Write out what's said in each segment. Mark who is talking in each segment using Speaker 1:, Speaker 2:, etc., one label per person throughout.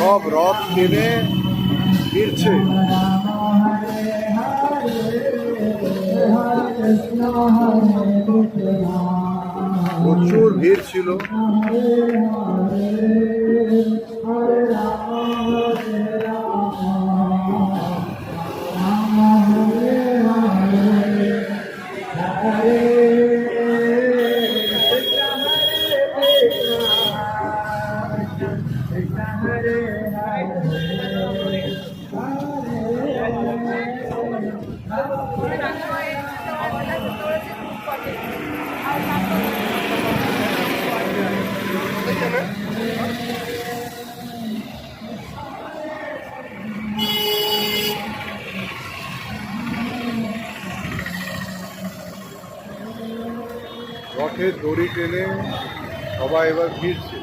Speaker 1: সব রথ টেনে ফিরছে। প্রচুর ভিড় ছিল। রথের দড়ি টেনে সবাই এবার ফিরছে।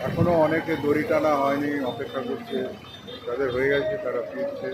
Speaker 1: এখনো অনেকে দড়ি টানা হয়নি, অপেক্ষা করছে। যাদের হয়ে গেছে তারা ফিরছে।